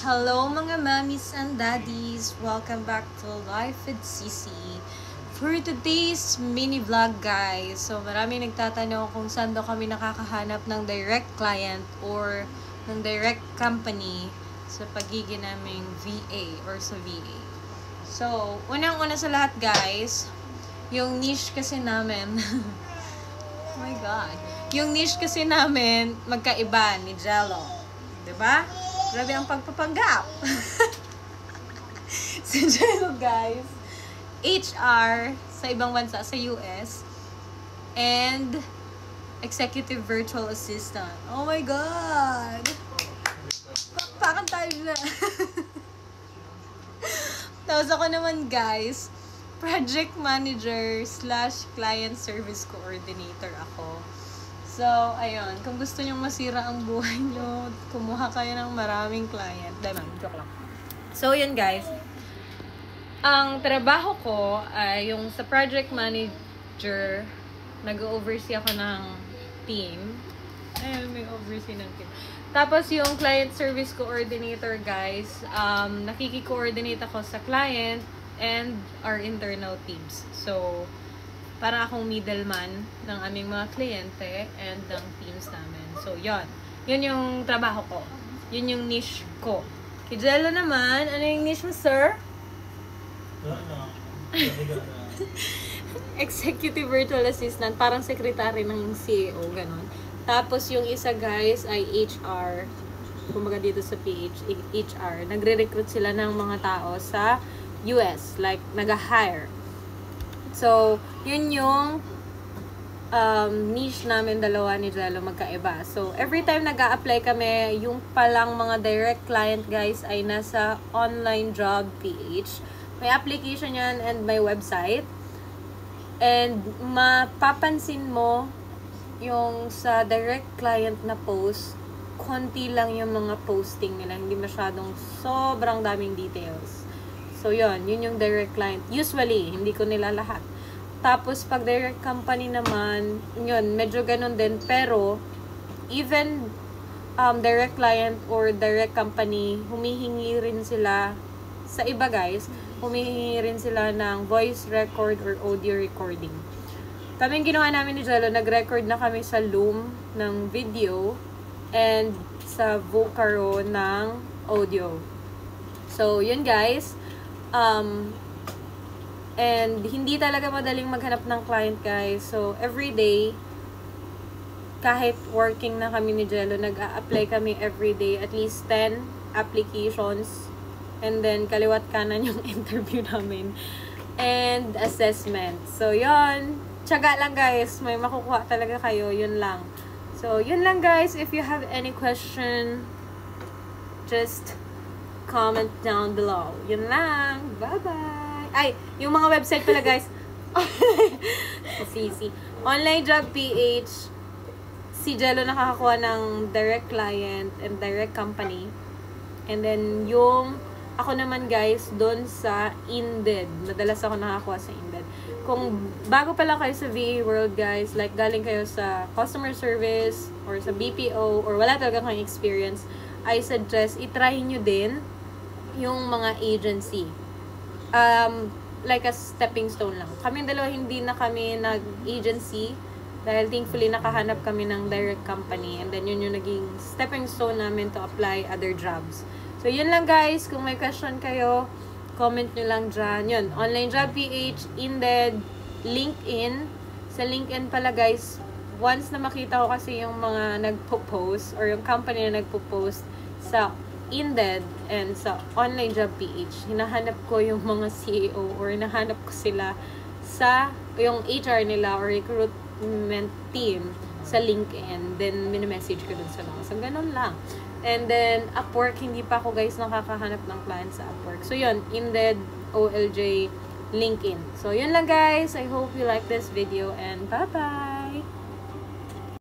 Hello mga mommies and daddies! Welcome back to Life with Sisi. For today's mini vlog guys, so marami nagtatanong kung saan daw kami nakakahanap ng direct client or ng direct company sa pagiging naming VA or sa VA. So, unang-una sa lahat guys, yung niche kasi namin, oh my god, yung niche kasi namin magkaiba ni Jello. Diba? Grabe ang pagpapanggap. Si Jello guys, HR sa ibang bansa sa US and executive virtual assistant. Oh my god! Pakpakan tayo na. Tapos ako naman guys, project manager / client service coordinator ako. So, ayun. Kung gusto nyong masira ang buhay nyo, kumuha kayo ng maraming client. Dahil man, joke lang. So, yun guys. Ang trabaho ko ay yung sa project manager, nag-oversee ako ng team. Ayun, may oversee ng team. Tapos, yung client service coordinator guys, nakiki-coordinate ako sa client and our internal teams. So, para akong middleman ng aming mga kliyente and ng teams namin. So, yun. Yun yung trabaho ko. Yun yung niche ko. Kay Jello naman, ano yung niche mo, sir? Executive Virtual Assistant. Parang secretary ng CEO, ganun. Tapos, yung isa, guys, ay HR. Kumbaga dito sa HR. Nagre-recruit sila ng mga tao sa US. Like, nag-hire. So, yun yung niche namin dalawa ni Jello magkaiba. So, every time nag-a-apply kami, yung palang mga direct client guys ay nasa online job PH. May application yan and may website. And mapapansin mo yung sa direct client na post, konti lang yung mga posting nila. Hindi masyadong sobrang daming details. So, yun yung direct client. Usually, hindi ko nila lahat. Tapos, pag direct company naman, yun, medyo ganun din. Pero, even direct client or direct company, humihingi rin sila, sa iba guys, humihingi rin sila ng voice record or audio recording. Kaming ginawa namin ni Jello, nag-record na kami sa Loom ng video and sa Vocaro ng audio. So, yun guys. And hindi talaga madaling maghanap ng client guys. So, every day, kahit working na kami ni Jello, nag-a-apply kami every day, at least 10 applications. And then, kaliwat kanan yung interview namin. And assessment. So, yun. Tiyaga lang guys. May makukuha talaga kayo. Yun lang. So, yun lang guys. If you have any question, just comment down below. Yun lang. Bye-bye. Ay, yung mga website pala guys. Sisi. Online Job PH. Si Jello nakakakuha ng direct client and direct company. And then, yung ako naman guys, doon sa Indeed. Madalas ako nakakuha sa Indeed. Kung bago pa lang kayo sa VA world guys, like galing kayo sa customer service or sa BPO or wala talaga kayong experience, I suggest itry nyo din yung mga agency. Like a stepping stone lang. Kaming dalawa hindi na kami nag-agency dahil thankfully nakahanap kami ng direct company and then yun yung naging stepping stone namin to apply other jobs. So yun lang guys, kung may question kayo, comment nyo lang dyan. Yun, Online Job PH, Indeed, LinkedIn. Sa LinkedIn pala guys, once na makita ko kasi yung mga nagpo-post or yung company na nagpo-post sa Indeed and sa Online Job PH, hinahanap ko yung mga CEO or hinahanap ko sila sa yung HR nila or recruitment team sa LinkedIn. Then, minimessage ko dun sa mga. So, ganun lang. And then, Upwork, hindi pa ako guys nakakahanap ng client sa Upwork. So, yun. Indeed, OLJ, LinkedIn. So, yun lang guys. I hope you like this video and bye-bye!